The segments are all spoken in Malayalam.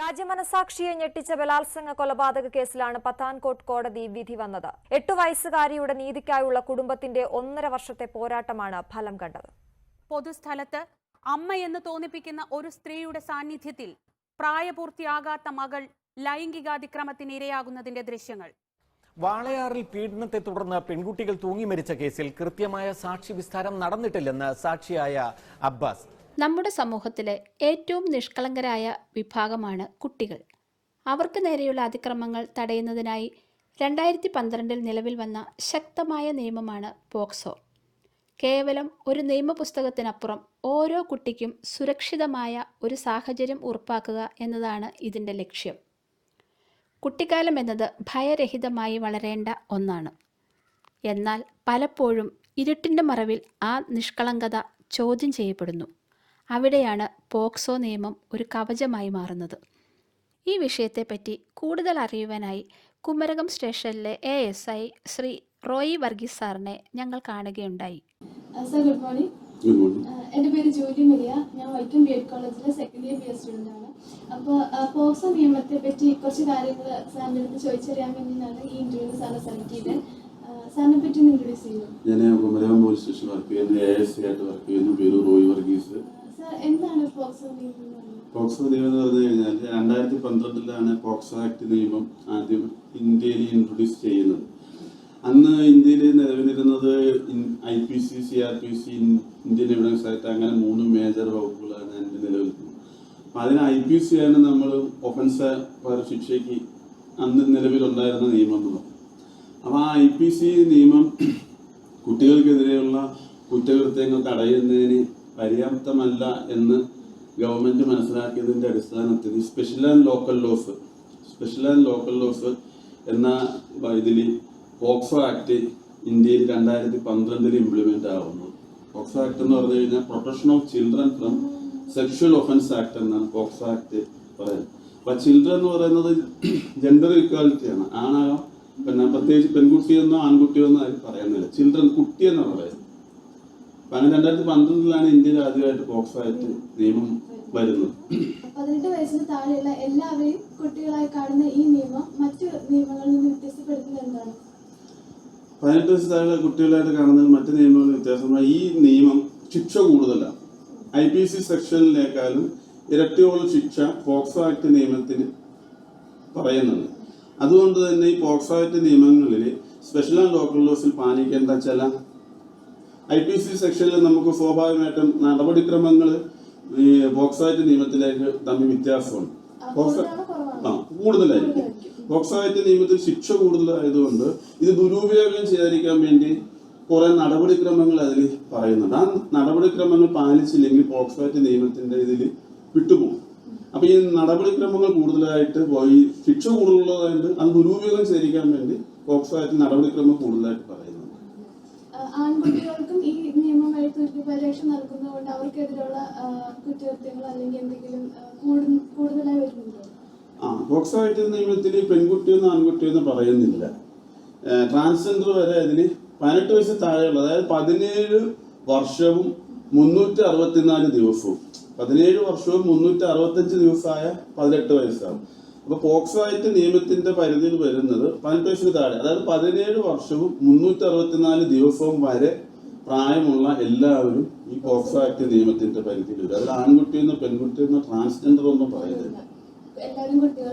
രാജ്യമനസാക്ഷിയെ ഞെട്ടിച്ച ബലാത്സംഗ കൊലപാതക കേസിലാണ് പത്താൻകോട്ട് കോടതി വിധി വന്നത്. 8 വയസ്സുകാരിയുടെ നീതിക്കായുള്ള കുടുംബത്തിന്റെ 1.5 വർഷത്തെ പോരാട്ടമാണ് ഫലം കണ്ടത്. പൊതുസ്ഥലത്ത് അമ്മയെന്ന് തോന്നിപ്പിക്കുന്ന ഒരു സ്ത്രീയുടെ സാന്നിധ്യത്തിൽ പ്രായപൂർത്തിയാകാത്ത മകൾ ലൈംഗികാതിക്രമത്തിന് ഇരയാകുന്നതിന്റെ ദൃശ്യങ്ങൾ. വാളയാറിൽ പീഡനത്തെ തുടർന്ന് പെൺകുട്ടികൾ തൂങ്ങി മരിച്ച കേസിൽ കൃത്യമായ സാക്ഷി വിസ്താരം നടന്നിട്ടില്ലെന്ന് സാക്ഷിയായ അബ്ബാസ്. നമ്മുടെ സമൂഹത്തിലെ ഏറ്റവും നിഷ്കളങ്കരായ വിഭാഗമാണ് കുട്ടികൾ. അവർക്ക് നേരെയുള്ള അതിക്രമങ്ങൾ തടയുന്നതിനായി 2012 നിലവിൽ വന്ന ശക്തമായ നിയമമാണ് പോക്സോ. കേവലം ഒരു നിയമപുസ്തകത്തിനപ്പുറം ഓരോ കുട്ടിക്കും സുരക്ഷിതമായ ഒരു സാഹചര്യം ഉറപ്പാക്കുക എന്നതാണ് ഇതിൻ്റെ ലക്ഷ്യം. കുട്ടിക്കാലം എന്നത് ഭയരഹിതമായി വളരേണ്ട ഒന്നാണ്. എന്നാൽ പലപ്പോഴും ഇരുട്ടിൻ്റെ മറവിൽ ആ നിഷ്കളങ്കത ചോദ്യം ചെയ്യപ്പെടുന്നു. അവിടെയാണ് പോക്സോ നിയമം ഒരു കവചമായി മാറുന്നത്. ഈ വിഷയത്തെപ്പറ്റി കൂടുതൽ അറിയുവാനായി കുമരകം സ്റ്റേഷനിലെ ASI ശ്രീ റോയി വർഗീസ് സാറിനെ ഞങ്ങൾ കാണുകയുണ്ടായി. Sir, good morning. എൻ്റെ പേര് ജൂലി മരിയ. ഞാൻ വൈക്കം BEd കോളേജിലെ സെക്കൻഡ് ഇയർ BA സ്റ്റുഡൻ്റ് ആണ്. അപ്പോൾ പോക്സോ നിയമത്തെ പറ്റി കുറച്ച് കാര്യങ്ങൾ സാറിൻ്റെ അടുത്ത് ചോദിച്ചറിയാൻ വേണ്ടിയാണ് ഈ ഇന്റർവ്യൂവിന് സാറിനെ സെലക്ട് ചെയ്തത്. സാറിനെ പറ്റി ഒന്ന് ഇൻട്രൊഡ്യൂസ് ചെയ്യുമോ? ഞാൻ കുമരകം പോലീസ് സ്റ്റേഷൻ വർക്ക് ചെയ്യുന്നു. ASI ആയിട്ട് വർക്ക് ചെയ്യുന്നു. പേര് റോയി വർഗീസ്. സാർ, എന്താണ് പോക്സോ നിയമം? പോക്സോ നിയമം എന്ന് പറഞ്ഞു കഴിഞ്ഞാൽ 2012 പോക്സോ ആക്ട് നിയമം ആദ്യം ഇന്ത്യയിൽ ഇൻട്രൊഡ്യൂസ് ചെയ്യുന്നത്. അന്ന് ഇന്ത്യയിൽ നിലവിലിരുന്നത് IPC, CRPC, Indian evidence act, അങ്ങനെ 3 മേജർ വകുപ്പുകളാണ് അതിൻ്റെ നിലനിൽക്കുന്നത്. അപ്പം അതിന് IPC ആണ് നമ്മൾ ഒഫൻസ് ശിക്ഷയ്ക്ക് അന്ന് നിലവിലുണ്ടായിരുന്ന നിയമം എന്ന് പറഞ്ഞു. അപ്പോൾ ആ IPC നിയമം കുട്ടികൾക്കെതിരെയുള്ള കുറ്റകൃത്യങ്ങൾ തടയുന്നതിന് പര്യാപ്തമല്ല എന്ന് ഗവൺമെൻറ് മനസ്സിലാക്കിയതിൻ്റെ അടിസ്ഥാനത്തിൽ സ്പെഷ്യൽ ആൻഡ് ലോക്കൽ ലോസ് എന്ന ഇതിൽ പോക്സോ ആക്ട് ഇന്ത്യയിൽ 2012 ഇംപ്ലിമെൻ്റ് ആവുന്നു. പോക്സോ ആക്ട് എന്ന് പറഞ്ഞു കഴിഞ്ഞാൽ protection of children from sexual offence act എന്നാണ് പോക്സോ ആക്ട് പറയുന്നത്. അപ്പോൾ ചിൽഡ്രൻ എന്ന് പറയുന്നത് ജെൻഡർ ഇക്വാലിറ്റിയാണ്. ആണാകാം, പിന്നെ പ്രത്യേകിച്ച് പെൺകുട്ടിയെന്നോ ആൺകുട്ടിയെന്നോ അതിൽ പറയുന്നില്ല. ചിൽഡ്രൻ, കുട്ടി എന്നാണ് പറയുന്നത്. അപ്പം അങ്ങനെ 2012 ഇന്ത്യയിൽ ആദ്യമായിട്ട് പോക്സോ ആക്ട് നിയമം വരുന്നത്. 18 വയസ്സിന് താഴെയുള്ള എല്ലാവരെയും കുട്ടികളായി കാണുന്ന ഈ നിയമം മറ്റു നിയമങ്ങളിൽ നിന്ന് വ്യത്യസ്തപ്പെടുത്തുന്നത് എന്താണ്? 18 വയസ്സ് താഴെ കുട്ടികളായിട്ട് കാണുന്നതിൽ മറ്റ് നിയമങ്ങളിൽ വ്യത്യാസമായി ഈ നിയമം ശിക്ഷ കൂടുതലാണ്. IPC സെക്ഷനിലേക്കാളും ഇരട്ടിയോളം ശിക്ഷ പോക്സോ ആക്ട് നിയമത്തിന് പറയുന്നുണ്ട്. അതുകൊണ്ട് തന്നെ ഈ പോക്സോ ആക്ട് നിയമങ്ങളിൽ സ്പെഷ്യൽ ആൻഡ് ലോക്കൽ ലോസിൽ പാലിക്കേണ്ട ചില IPC സെക്ഷനിൽ നമുക്ക് സ്വാഭാവികമായിട്ടും നടപടിക്രമങ്ങൾ ഈ പോക്സോ ആക്ട് നിയമത്തിലേക്ക് തമ്മിൽ വ്യത്യാസമുണ്ട്. കൂടുതലായിരിക്കും. പോക്സോ ആക്ട് നിയമത്തിൽ ശിക്ഷ കൂടുതലായതുകൊണ്ട് ഇത് ദുരുപയോഗം ചെയ്യാതിരിക്കാൻ വേണ്ടി കുറെ നടപടിക്രമങ്ങൾ അതിൽ പറയുന്നുണ്ട്. ആ നടപടിക്രമങ്ങൾ പാലിച്ചില്ലെങ്കിൽ പോക്സോ ആക്ട് നിയമത്തിന്റെ ഇതിൽ വിട്ടുപോകും. അപ്പൊ ഈ നടപടിക്രമങ്ങൾ കൂടുതലായിട്ട് ഈ ശിക്ഷ കൂടുതലുള്ളതായിട്ട് അത് ദുരുപയോഗം ചെയ്യാതിരിക്കാൻ വേണ്ടി പോക്സോ ആക്ട് നടപടിക്രമം കൂടുതലായിട്ട് പറയുന്നുണ്ട്. ആൺകുട്ടികൾക്കും ഈ നിയമമായി തുല്യപരീക്ഷ നൽകുന്നതുകൊണ്ട് അവർക്കെതിരെയുള്ള കുറ്റകൃത്യങ്ങൾ അല്ലെങ്കിൽ എന്തെങ്കിലും കൂടുതലായി വരുന്നുണ്ടോ? പോക്സോ ആക്ട് നിയമത്തിൽ പെൺകുട്ടിയെന്ന് ആൺകുട്ടിയെന്ന് പറയുന്നില്ല. ട്രാൻസ്ജെൻഡർ വരെ അതിൽ 18 വയസ്സ് താഴെയുള്ള, അതായത് 17 വർഷവും 364 ദിവസവും, 17 വർഷവും 365 ദിവസമായ 18 വയസ്സാണ്. അപ്പോൾ പോക്സോ ആക്ട് നിയമത്തിന്റെ പരിധിയിൽ വരുന്നത് 18 വയസ്സിന് താഴെ, അതായത് 17 വർഷവും 364 ദിവസവും വരെ പ്രായമുള്ള എല്ലാവരും ഈ പോക്സോ ആക്ട് നിയമത്തിന്റെ പരിധിയിൽ വരും. അതിൽ ആൺകുട്ടിയെന്നോ പെൺകുട്ടിയെന്നോ ട്രാൻസ്ജെൻഡർ ഒന്നും പറയുന്നില്ല.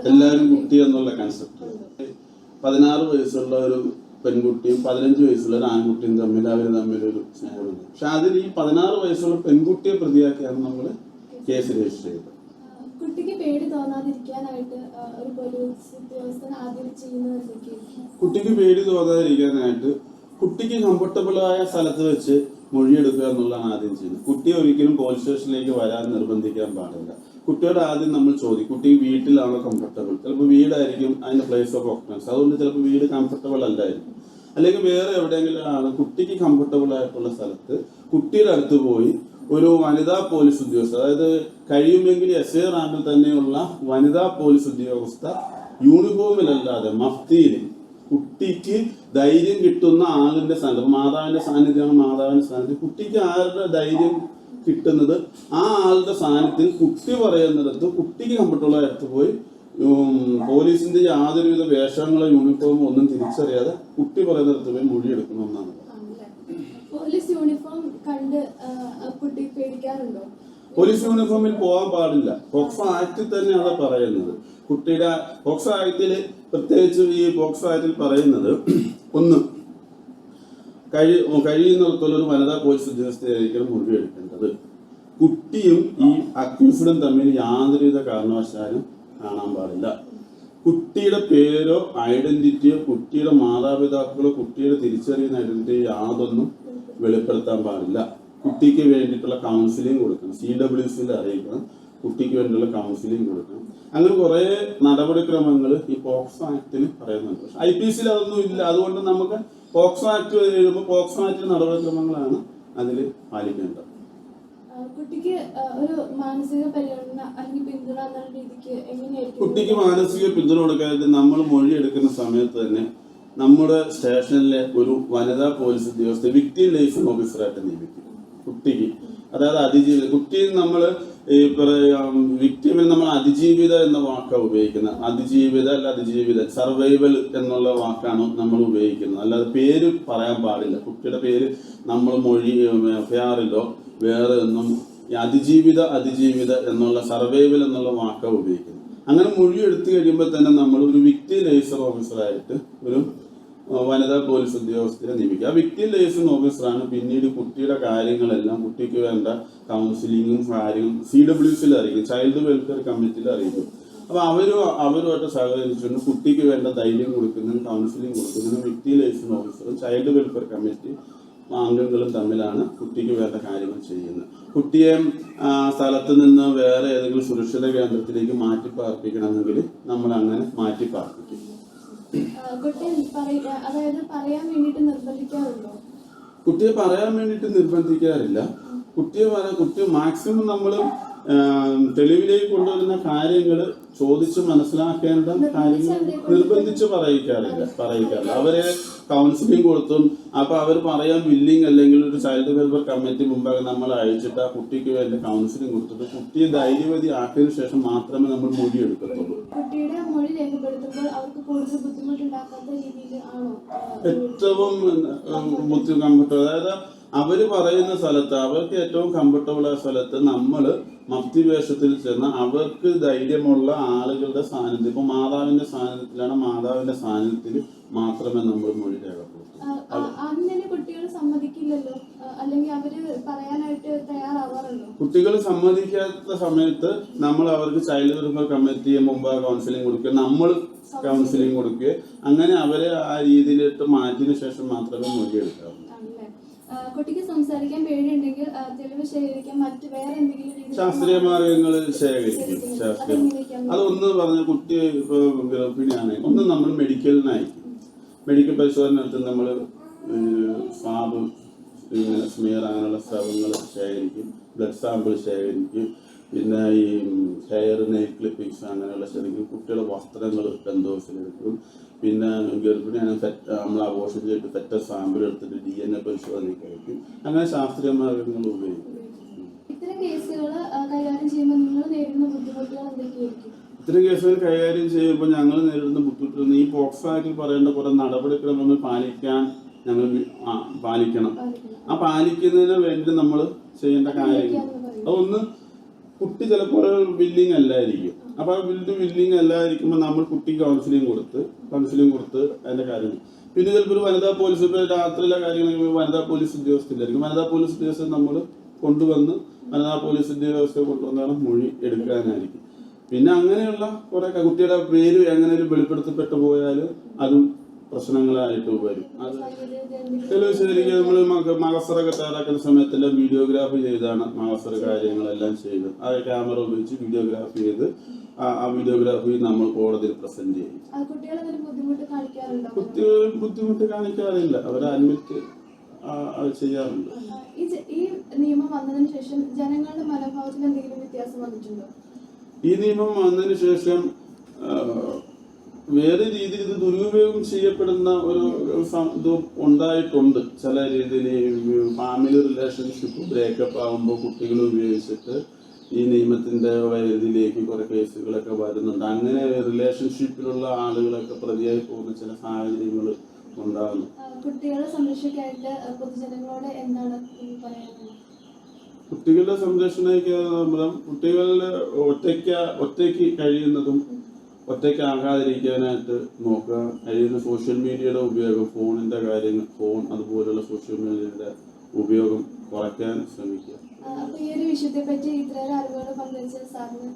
എല്ലാവരും കുട്ടി എന്നുള്ള കൺസെപ്റ്റ്. 16 വയസ്സുള്ള ഒരു പെൺകുട്ടിയും 15 വയസ്സുള്ള ഒരു ആൺകുട്ടിയും തമ്മിലൊരു സ്നേഹമുണ്ട്. പക്ഷെ അതിൽ ഈ 16 വയസ്സുള്ള പെൺകുട്ടിയെ പ്രതിയാക്കിയാണ് നമ്മൾ കേസ് രജിസ്റ്റർ ചെയ്തത്. കുട്ടിക്ക് പേടി തോന്നാതിരിക്കാനായിട്ട് ഒരു പോലീസ് ഉദ്യോഗസ്ഥൻ ആദ്യം ചെയ്യുന്നത് കുട്ടിക്ക് പേടി തോന്നാതിരിക്കാനായിട്ട് കുട്ടിക്ക് കംഫർട്ടബിളായ സ്ഥലത്ത് വെച്ച് മൊഴിയെടുക്കുക എന്നുള്ളതാണ് ആദ്യം ചെയ്യുന്നത്. കുട്ടിയെ ഒരിക്കലും പോലീസ് സ്റ്റേഷനിലേക്ക് വരാൻ നിർബന്ധിക്കാൻ പാടില്ല. കുട്ടിയോട് ആദ്യം നമ്മൾ ചോദിക്കും, കുട്ടി വീട്ടിലാണോ കംഫർട്ടബിൾ? ചിലപ്പോൾ വീടായിരിക്കും അതിൻ്റെ പ്ലേസ് ഓഫ് ഓക്യുപ്പൻസ്, അതുകൊണ്ട് ചിലപ്പോൾ വീട് കംഫർട്ടബിൾ അല്ലായിരിക്കും. അല്ലെങ്കിൽ വേറെ എവിടെയെങ്കിലും ആണ് കുട്ടിക്ക് കംഫർട്ടബിൾ ആയിട്ടുള്ള സ്ഥലത്ത് കുട്ടിയുടെ അടുത്ത് പോയി ഒരു വനിതാ പോലീസ് ഉദ്യോഗസ്ഥ, അതായത് കഴിയുമെങ്കിൽ SA റാങ്കിൽ തന്നെയുള്ള വനിതാ പോലീസ് ഉദ്യോഗസ്ഥ യൂണിഫോമിലല്ലാതെ മഫ്തിയിൽ കുട്ടിക്ക് ധൈര്യം കിട്ടുന്ന ആളിന്റെ സ്ഥാനത്ത്, മാതാവിന്റെ സാന്നിധ്യമാണ്, മാതാവിന്റെ സ്ഥാനത്ത് കുട്ടിക്ക് ആരുടെ ധൈര്യം കിട്ടുന്നത് ആ ആളുടെ സ്ഥാനത്തിൽ കുട്ടി പറയുന്നിടത്ത് കുട്ടിക്ക് കംഫർട്ടുള്ള അടുത്ത് പോയി പോലീസിന്റെ യാതൊരുവിധ വേഷങ്ങളോ യൂണിഫോമോ ഒന്നും തിരിച്ചറിയാതെ കുട്ടി പറയുന്നിടത്ത് പോയി മൊഴിയെടുക്കണമെന്നാണ്. പോലീസ് യൂണിഫോം കണ്ട് കുട്ടി പേടിക്കാറുണ്ടോ? പോലീസ് യൂണിഫോമിൽ പോകാൻ പാടില്ല. പോക്സോ ആക്ടിൽ തന്നെയാണ് പറയുന്നത്. കുട്ടിയുടെ പോക്സോ ആക്ടിൽ പ്രത്യേകിച്ച് ഈ പോക്സോ ആക്ടിൽ പറയുന്നത് ഒന്ന് കഴിയുന്നിടത്തോളം ഒരു വനിതാ പോലീസ് ഉദ്യോഗസ്ഥയായിരിക്കണം മൊഴിയെടുക്കേണ്ടത്. കുട്ടിയും ഈ അക്യൂസ്ഡും തമ്മിൽ യാതൊരുവിധ കാരണവശാലും കാണാൻ പാടില്ല. കുട്ടിയുടെ പേരോ ഐഡന്റിറ്റിയോ കുട്ടിയുടെ മാതാപിതാക്കളോ കുട്ടിയുടെ തിരിച്ചറിയുന്ന ഐഡന്റിറ്റിയോ യാതൊന്നും വെളിപ്പെടുത്താൻ പാടില്ല. കുട്ടിക്ക് വേണ്ടിയിട്ടുള്ള കൗൺസിലിംഗ് കൊടുക്കണം. CWCയിൽ അറിയിക്കണം. കുട്ടിക്ക് വേണ്ടിയുള്ള കൗൺസിലിംഗ് കൊടുക്കണം. അങ്ങനെ കുറേ നടപടിക്രമങ്ങൾ ഈ പോക്സോ ആക്ടിൽ പറയുന്നുണ്ട്. പക്ഷെ IPCയിൽ അതൊന്നും ഇല്ല. അതുകൊണ്ട് നമുക്ക് പോക്സോ ആക്ട് എഴുതുമ്പോൾ പോക്സോ ആക്ടിലെ നടപടിക്രമങ്ങളാണ് അതിൽ പാലിക്കേണ്ടത്. കുട്ടിക്ക് ഒരു മാനസിക പരിഗണന അല്ലെങ്കിൽ പിന്തുണ എന്ന രീതിക്ക് എങ്ങനെയായിരിക്കും? കുട്ടിക്ക് മാനസിക പിന്തുണ കൊടുക്കാനായിട്ട് നമ്മൾ മൊഴി എടുക്കുന്ന സമയത്ത് തന്നെ നമ്മുടെ സ്റ്റേഷനിലെ ഒരു വനിതാ പോലീസ് ഉദ്യോഗസ്ഥ വിക്ടിം ലൈസൺ ഓഫീസറായിട്ട് നിയമിക്കും. കുട്ടിക്ക് അതായത് അതിജീവിത കുട്ടി നമ്മൾ ഈ വിക്ടിമിൽ നമ്മൾ അതിജീവിത എന്ന വാക്കാണ് ഉപയോഗിക്കുന്നത്. അതിജീവിത അല്ല അതിജീവിത സർവൈവൽ എന്നുള്ള വാക്കാണ് നമ്മൾ ഉപയോഗിക്കുന്നത്. അല്ലാതെ പേര് പറയാൻ പാടില്ല. കുട്ടിയുടെ പേര് നമ്മൾ മൊഴി FIR-ലോ വേറെ ഒന്നും അതിജീവിത എന്നുള്ള സർവൈവൽ എന്നുള്ള വാക്കാണ് ഉപയോഗിക്കുന്നത്. അങ്ങനെ മൊഴി എടുത്തു കഴിയുമ്പോൾ തന്നെ നമ്മൾ ഒരു വിക്ടിം ലൈസൺ ഓഫീസറായിട്ട് ഒരു വനിതാ പോലീസ് ഉദ്യോഗസ്ഥരെ നിയമിക്കുക. ആ വിക്ടിം ലൈസൺ ഓഫീസറാണ് പിന്നീട് കുട്ടിയുടെ കാര്യങ്ങളെല്ലാം കുട്ടിക്ക് വേണ്ട കൗൺസിലിങ്ങും കാര്യങ്ങളും CWCയിൽ അറിയിക്കും. ചൈൽഡ് വെൽഫെയർ കമ്മിറ്റിയിൽ അറിയിക്കും. അപ്പോൾ അവരുമായിട്ട് സഹകരിച്ചുകൊണ്ട് കുട്ടിക്ക് വേണ്ട ധൈര്യം കൊടുക്കുന്നതിനും കൗൺസിലിംഗ് കൊടുക്കുന്നതിനും വിക്ടിം ലൈസൺ ഓഫീസറും ചൈൽഡ് വെൽഫെയർ കമ്മിറ്റി അംഗങ്ങളും തമ്മിലാണ് കുട്ടിക്ക് വേണ്ട കാര്യങ്ങൾ ചെയ്യുന്നത്. കുട്ടിയെ സ്ഥലത്ത് നിന്ന് വേറെ ഏതെങ്കിലും സുരക്ഷിത കേന്ദ്രത്തിലേക്ക് മാറ്റി പാർപ്പിക്കണമെങ്കിൽ നമ്മൾ അങ്ങനെ മാറ്റി പാർപ്പിക്കും. കുട്ടിയെ പറയാൻ വേണ്ടിയിട്ട് നിർബന്ധിക്കാറില്ല. കുട്ടിയെ മാക്സിമം നമ്മൾ തെളിവിലേക്ക് കൊണ്ടുവരുന്ന കാര്യങ്ങൾ ചോദിച്ച് മനസ്സിലാക്കേണ്ട കാര്യങ്ങൾ നിർബന്ധിച്ച് പറയിക്കാറില്ല. അവരെ കൗൺസിലിംഗ് കൊടുത്തും അപ്പൊ അവർ പറയാൻ വില്ലിങ് അല്ലെങ്കിൽ ഒരു ചൈൽഡ് വെൽഫെയർ കമ്മിറ്റി മുമ്പാകെ നമ്മൾ അയച്ചിട്ട് ആ കുട്ടിക്ക് വേണ്ടി കൗൺസിലിംഗ് കൊടുത്തിട്ട് കുട്ടിയെ ധൈര്യവതി ആക്കിയതിനു ശേഷം മാത്രമേ നമ്മൾ മൊഴി എടുക്കത്തുള്ളൂ. കുട്ടിയുടെ മൊഴി രേഖപ്പെടുത്തുമ്പോൾ അവർക്ക് കൂടുതൽ ബുദ്ധിമുട്ടുണ്ടാക്കാത്ത രീതിയിലാണോ ഏറ്റവും കംഫർട്ടബിൾ? അതായത് അവര് പറയുന്ന സ്ഥലത്ത് അവർക്ക് ഏറ്റവും കംഫർട്ടബിൾ ആയ സ്ഥലത്ത് നമ്മൾ മഫ്തിവേഷത്തിൽ ചെന്ന് അവർക്ക് ധൈര്യമുള്ള ആളുകളുടെ സാന്നിധ്യം, ഇപ്പൊ മാതാവിന്റെ സാന്നിധ്യത്തിലാണ്, മാതാവിന്റെ സാന്നിധ്യത്തിൽ മാത്രമേ നമ്മൾ മൊഴി രേഖപ്പെടുത്തൂ. അങ്ങനെ കുട്ടികൾ സമ്മതിക്കില്ലല്ലോ, അല്ലെങ്കിൽ അവര് പറയാനായിട്ട് തയ്യാറാവാറുണ്ടോ? കുട്ടികൾ സമ്മതിക്കാത്ത സമയത്ത് നമ്മൾ അവർക്ക് ചൈൽഡ് വെൽഫെയർ കമ്മിറ്റിയെ മുമ്പ് കൗൺസിലിംഗ് കൊടുക്കുക, നമ്മൾ കൗൺസിലിംഗ് കൊടുക്കുക, അങ്ങനെ അവരെ ആ രീതിയിലിട്ട് മാറ്റിയതിനു ശേഷം മാത്രമേ മൊഴി എടുക്കാവൂ. കുട്ടിക്ക് സംസാരിക്കാൻ പേടിയുണ്ടെങ്കിൽ തെളിവ് ശേഖരിക്കാൻ മറ്റു വേറെ എന്തെങ്കിലും ശാസ്ത്രീയ മാർഗങ്ങൾ ശേഖരിക്കും. അതൊന്ന് പറഞ്ഞ കുട്ടി ഇപ്പൊ ഗർഭിണിയാണെങ്കിൽ ഒന്ന് നമ്മൾ മെഡിക്കൽ പരിശോധന നടത്തി നമ്മൾ സ്വാബ് സ്മിയർ അങ്ങനെയുള്ള സ്രവങ്ങൾ ശേഖരിക്കും, ബ്ലഡ് സാമ്പിൾ ശേഖരിക്കും, പിന്നെ ഈ ഹെയർ നെയിൽ ക്ലിപ്പിങ്സ് അങ്ങനെയുള്ള ശരിക്കും കുട്ടികളുടെ വസ്ത്രങ്ങൾ ബന്ധോസിലെടുക്കും. പിന്നെ ഗർഭിണിയാണ് നമ്മൾ അബോർഷൻ ചെയ്തിട്ട് ഫെറ്റസ് സാമ്പിൾ എടുത്തിട്ട് DNA പരിശോധനയ്ക്ക് അയക്കും. അങ്ങനെ ശാസ്ത്രീയ മാർഗങ്ങൾ ഉപയോഗിക്കും. ഇത്തരം കേസുകൾ കൈകാര്യം ചെയ്യുമ്പോൾ നിങ്ങൾ നേരിടുന്ന ബുദ്ധിമുട്ടുകൾ എന്തൊക്കെയായിരിക്കും? ഇത്തരം കേസുകൾ കൈകാര്യം ചെയ്യുമ്പോൾ ഞങ്ങൾ നേരിടുന്ന ബുദ്ധിമുട്ടുകൾ ഈ പോക്സോ ആക്ടിൽ പറയേണ്ട കുറെ നടപടിക്രമങ്ങൾ പാലിക്കണം. ആ പാലിക്കുന്നതിന് വേണ്ടി നമ്മൾ ചെയ്യേണ്ട കാര്യങ്ങൾ അതൊന്ന്, കുട്ടി ചിലപ്പോൾ വില്ലിങ് അല്ലായിരിക്കും. അപ്പൊ ആ വില്ലിങ് അല്ലാതിരിക്കുമ്പോൾ നമ്മൾ കുട്ടിക്ക് കൗൺസിലിംഗ് കൊടുത്ത് അതിന്റെ കാര്യങ്ങൾ. പിന്നെ ചിലപ്പോൾ ഒരു വനിതാ പോലീസ്, ഇപ്പൊ രാത്രിയിലെ കാര്യങ്ങൾ വനിതാ പോലീസ് ഉദ്യോഗസ്ഥയിലായിരിക്കും. വനിതാ പോലീസ് ഉദ്യോഗസ്ഥർ നമ്മൾ കൊണ്ടുവന്ന് വനിതാ പോലീസ് ഉദ്യോഗസ്ഥരെ കൊണ്ടുവന്നാണ് മൊഴി എടുക്കാനായിരിക്കും. പിന്നെ അങ്ങനെയുള്ള കുറെ കുട്ടിയുടെ പേര് എങ്ങനെ വെളിപ്പെടുത്തപ്പെട്ടു പോയാൽ അതും പ്രശ്നങ്ങളായിട്ട് വരും. അത് തെളിവ് ശരിക്കും നമ്മൾ മകസറൊക്കെ തയ്യാറാക്കുന്ന സമയത്തെല്ലാം വീഡിയോഗ്രാഫി ചെയ്താണ് മകസറ കാര്യങ്ങളെല്ലാം ചെയ്ത് ആ ക്യാമറ ഉപയോഗിച്ച് വീഡിയോഗ്രാഫി ചെയ്ത് ആ വീഡിയോഗ്രാഫി നമ്മൾ കോടതിയിൽ പ്രസന്റ് ചെയ്യും. കുട്ടികൾ ബുദ്ധിമുട്ട് കാണിക്കാറില്ല, അവരെ അഡ്മിറ്റ് ചെയ്യാറുണ്ട്. ഈ നിയമം വന്നതിന് ശേഷം ജനങ്ങളുടെ മനോഭാവത്തിൽ എന്തെങ്കിലും വ്യത്യാസം വന്നിട്ടുണ്ടോ? ഈ നിയമം വന്നതിന് ശേഷം വേറെ രീതിയിൽ ഇത് ദുരുപയോഗം ചെയ്യപ്പെടുന്ന ഒരു ഇത് ഉണ്ടായിട്ടുണ്ട്. ചില രീതിയിൽ ഫാമിലി റിലേഷൻഷിപ്പ് ബ്രേക്കപ്പ് ആകുമ്പോൾ കുട്ടികൾ ഉപയോഗിച്ചിട്ട് ഈ നിയമത്തിന്റെ പരിധിയിലേക്ക് കുറെ കേസുകളൊക്കെ വരുന്നുണ്ട്. അങ്ങനെ റിലേഷൻഷിപ്പിലുള്ള ആളുകളൊക്കെ പ്രതിയായി പോകുന്ന ചില സാഹചര്യങ്ങൾ ഉണ്ടാകുന്നു. കുട്ടികളെ സംരക്ഷിക്കാനായിട്ട് പൊതുജനങ്ങളോട് എന്താണ് പറയാനുള്ളത്? കുട്ടികളുടെ സംരക്ഷണയ്ക്ക് കുട്ടികളിൽ ഒറ്റയ്ക്ക് കഴിയുന്നതും ഒറ്റയ്ക്കാകാതിരിക്കാനായിട്ട് നോക്കുക. കഴിയുന്ന സോഷ്യൽ മീഡിയയുടെ ഉപയോഗം, ഫോണിന്റെ കാര്യങ്ങൾ, ഫോൺ അതുപോലുള്ള സോഷ്യൽ മീഡിയയുടെ ഉപയോഗം കുറയ്ക്കാൻ ശ്രമിക്കുക. അപ്പൊ ഈ ഒരു വിഷയത്തെ പറ്റി ഇത്രയേറെ അറിവുകൾ പങ്കുവച്ച സാറിന്